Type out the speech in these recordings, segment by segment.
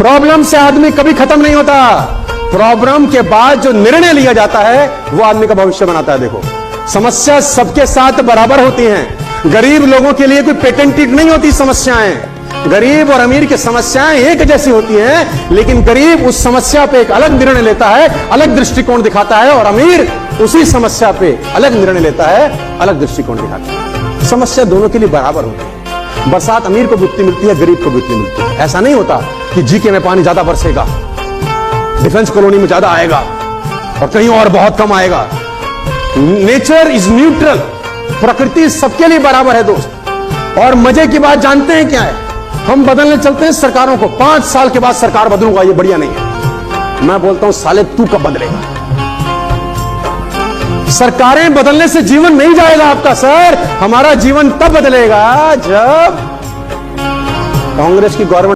Problem से आदमी कभी खत्म नहीं होता। प्रॉब्लम के बाद जो निर्णय लिया जाता है वो आदमी का भविष्य बनाता है। देखो, समस्या सबके साथ बराबर होती हैं। गरीब लोगों के लिए कोई पेटेंटेड नहीं होती समस्याएं। गरीब और अमीर की समस्याएं एक जैसी होती हैं, लेकिन गरीब उस समस्या पे एक अलग निर्णय लेता है, अलग दृष्टिकोण दिखाता है, और अमीर उसी समस्या पे अलग निर्णय लेता है, अलग दृष्टिकोण दिखाता है। समस्या दोनों के लिए बराबर होती है। बरसात अमीर को बिकती मिलती है, गरीब को बिकती मिलती है। ऐसा नहीं होता कि जीके में पानी ज्यादा बरसेगा, डिफेंस कॉलोनी में ज्यादा आएगा और कहीं और बहुत कम आएगा। Nature is neutral. प्रकृति सबके लिए बराबर है दोस्त। और मजे की बात जानते हैं क्या है? हम बदलने चलते हैं सरकारों को। 5 साल के बाद सरकार बदलूंगा, ये बढ़िया नहीं है। मैं बोलता हूं साले तू कब बदलेगा? सरकारें बदलने से जीवन नहीं जाएगा आपका सर। हमारा जीवन तब बदलेगा जब कांग्रेस की गवर्नमेंट।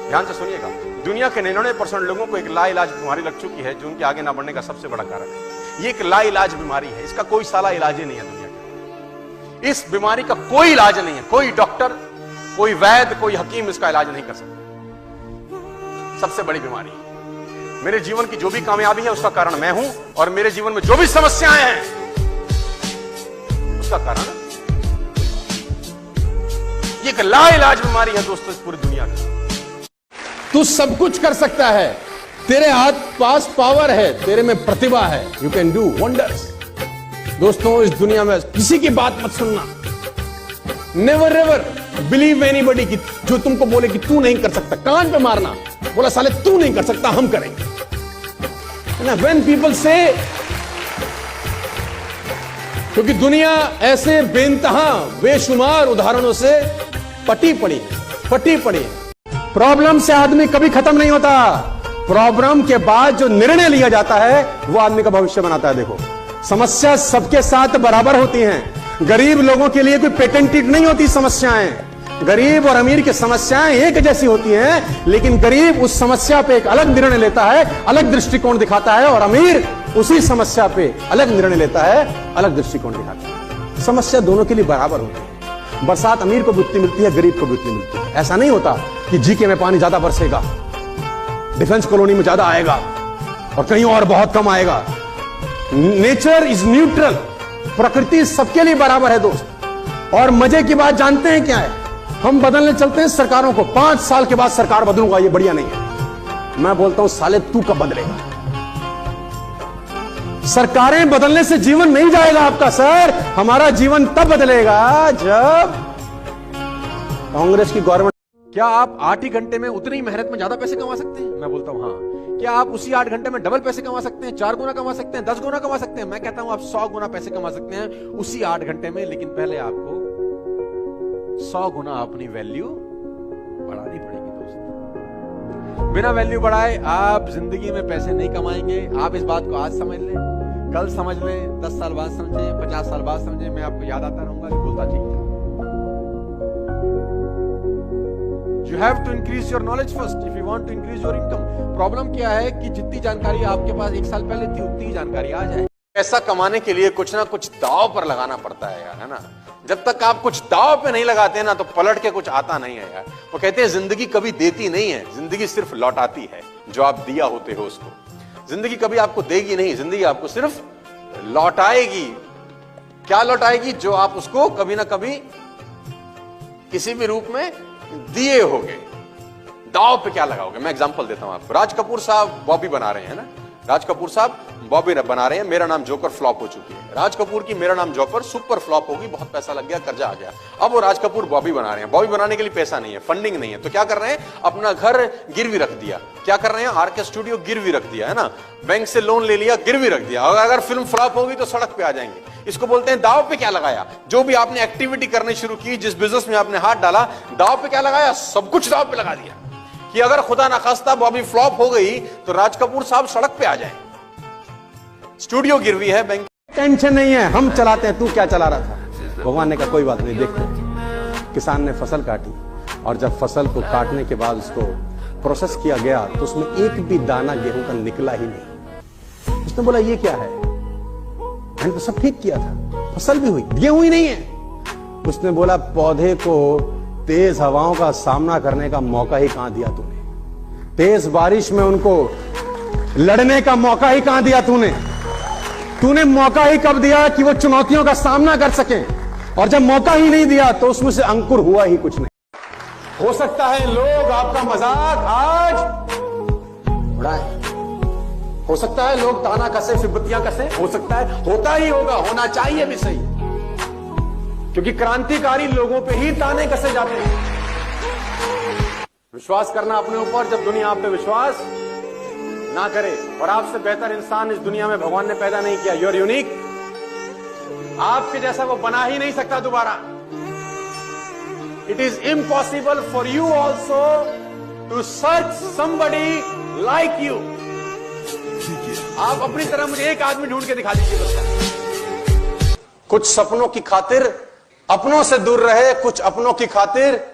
ध्यान से सुनिएगा, दुनिया के 99% लोगों को एक लाइलाज बीमारी लग चुकी है, जो उनके आगे ना बढ़ने का सबसे बड़ा कारण है। ये एक लाइलाज बीमारी है, इसका कोई साला इलाज ही नहीं है दुनिया के। इस बीमारी का कोई इलाज नहीं है। कोई डॉक्टर, कोई वैद्य, कोई हकीम इसका इलाज नहीं कर सकता। सबसे बड़ी बीमारी है। मेरे जीवन की जो भी कामयाबी है उसका कारण मैं हूं, और मेरे जीवन में जो भी समस्याएं हैं उसका कारण ये एक लाइलाज बीमारी है दोस्तों इस पूरी दुनिया में। तू सब कुछ कर सकता है, तेरे हाथ पास पावर है, तेरे में प्रतिभा है। You can do wonders. दोस्तों, इस दुनिया में किसी की बात मत सुनना। नेवर एवर बिलीव एनीबॉडी की जो तुमको बोले कि तू नहीं कर सकता। कान पे मारना, बोला साले तू नहीं कर सकता, हम करेंगे ना। व्हेन पीपल से, क्योंकि दुनिया ऐसे बेइंतहा बेशुमार उदाहरणों से पटी पड़ी है। प्रॉब्लम से आदमी कभी खत्म नहीं होता। प्रॉब्लम के बाद जो निर्णय लिया जाता है वो आदमी का भविष्य बनाता है। देखो, समस्या सबके साथ बराबर होती हैं। गरीब लोगों के लिए कोई पेटेंटेड नहीं होती समस्याएं। गरीब और अमीर की समस्याएं एक जैसी होती हैं, लेकिन गरीब उस समस्या पे एक अलग निर्णय लेता है, अलग दृष्टिकोण दिखाता है, और अमीर उसी समस्या पे अलग निर्णय लेता है, अलग दृष्टिकोण दिखाता है। समस्या दोनों के लिए बराबर होती है। बरसात अमीर को बिकती मिलती है, गरीब को बिकती मिलती है। ऐसा नहीं होता कि जीके में पानी ज्यादा बरसेगा, डिफेंस कॉलोनी में ज्यादा आएगा और कहीं और बहुत कम आएगा। Nature is neutral. प्रकृति सबके लिए बराबर है दोस्त। और मजे की बात जानते हैं क्या है? हम बदलने चलते हैं सरकारों को। 5 साल के बाद सरकार बदलूंगा, ये बढ़िया नहीं है। मैं बोलता हूं साले तू कब बदलेगा? सरकारें बदलने से जीवन नहीं जाएगा आपका सर। हमारा जीवन तब बदलेगा जब कांग्रेस की गवर्नमेंट। क्या आप 8 ही घंटे में उतनी मेहनत में ज्यादा पैसे कमा सकते हैं? मैं बोलता हूं हाँ। क्या आप उसी 8 घंटे में डबल पैसे कमा सकते हैं, 4 गुना कमा सकते हैं, 10 गुना कमा सकते हैं? मैं कहता हूं आप 100 गुना पैसे कमा सकते हैं उसी 8 घंटे में, लेकिन पहले आपको 100 गुना अपनी वैल्यू बढ़ानी पड़ेगी दोस्त। बिना वैल्यू बढ़ाए आप जिंदगी में पैसे नहीं कमाएंगे। आप इस बात को आज समझ लें, कल समझ लें, 10 साल बाद समझें, 50 साल बाद समझें, मैं आपको याद आता रहूंगा कि बोलता ठीक था। You have to increase your knowledge first if you want to increase your income. Problem क्या है कि जितनी जानकारी आपके पास 1 साल पहले थी, उतनी ही जानकारी आज है। पैसा कमाने के लिए कुछ ना कुछ दांव पर लगाना पड़ता है यार, है ना। जब तक आप कुछ दांव पे नहीं लगाते ना, तो पलट के कुछ आता नहीं है यार। वो कहते हैं जिंदगी कभी देती नहीं है, जिंदगी सिर्फ लौटाती है जो आप दिया होते हो उसको। जिंदगी कभी आपको देगी नहीं, जिंदगी आपको सिर्फ लौटाएगी। क्या लौटाएगी? जो आप उसको कभी ना कभी किसी भी रूप में दिए होगे। दाव पे क्या लगाओगे? मैं एग्जांपल देता हूं आपको। राज कपूर साहब बॉबी बना रहे हैं ना। राज कपूर साहब बॉबी बना रहे हैं। मेरा नाम जोकर फ्लॉप हो चुकी है। राज कपूर की मेरा नाम जोकर सुपर फ्लॉप होगी, बहुत पैसा लग गया, कर्जा आ गया। अब वो राज कपूर बॉबी बना रहे हैं। बॉबी बनाने के लिए पैसा नहीं है, फंडिंग नहीं है, तो क्या कर रहे हैं? अपना घर गिरवी रख दिया। क्या कर रहे हैं? आरके स्टूडियो गिरवी रख दिया, है ना। बैंक से लोन ले लिया, गिरवी रख दिया। और अगर फिल्म फ्लॉप होगी तो सड़क पे आ जाएंगे। इसको बोलते हैं दाव पे क्या लगाया। जो भी आपने एक्टिविटी करनी शुरू की, जिस बिजनेस में आपने हाथ डाला, दाव पे क्या लगाया? सब कुछ दाव पे लगा दिया कि अगर खुदा ना खास्ता बॉबी फ्लॉप हो गई तो राज कपूर साहब सड़क पे आ जाए। स्टूडियो गिरवी है, बैंक टेंशन नहीं है, हम चलाते हैं। तू क्या चला रहा था? भगवान ने कहा कोई बात नहीं। देखते किसान ने फसल काटी, और जब फसल को काटने के बाद उसको प्रोसेस किया गया तो उसमें एक भी दाना गेहूं का निकला ही नहीं। उसने बोला ये क्या है? मैंने तो सब ठीक किया था, फसल भी हुई, गेहूं ही नहीं है। उसने बोला पौधे को तेज हवाओं का सामना करने का मौका ही कहां दिया तूने? तेज बारिश में उनको लड़ने का मौका ही कहां दिया तूने मौका ही कब दिया कि वो चुनौतियों का सामना कर सकें, और जब मौका ही नहीं दिया तो उसमें से अंकुर हुआ ही कुछ नहीं। हो सकता है लोग आपका मजाक आज उड़ाए, हो सकता है लोग ताना कसे, सिब्बतियां कसे, हो सकता है, होता ही होगा, होना चाहिए भी सही, क्योंकि क्रांतिकारी लोगों पे ही ताने कसे जाते हैं। विश्वास करना अपने ऊपर, जब दुनिया आप पे विश्वास ना करे। और आपसे बेहतर इंसान इस दुनिया में भगवान ने पैदा नहीं किया। यू आर यूनिक, आपके जैसा वो बना ही नहीं सकता दोबारा। It is impossible for you also to search somebody like you. आप अपनी तरह मुझे एक आदमी ढूंढ के दिखा दीजिए बस। कुछ सपनों की खातिर अपनों से दूर रहे, कुछ अपनों की खातिर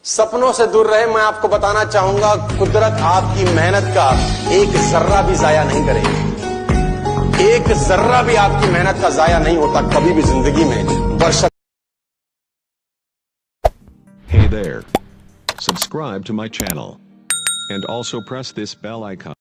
सपनों से दूर रहे। मैं आपको बताना चाहूंगा, कुदरत आपकी मेहनत का एक जर्रा भी जाया नहीं करेगी। एक जर्रा भी आपकी मेहनत का जाया नहीं होता कभी भी जिंदगी में। बरशत Hey there. Subscribe to my channel. And also press this bell icon.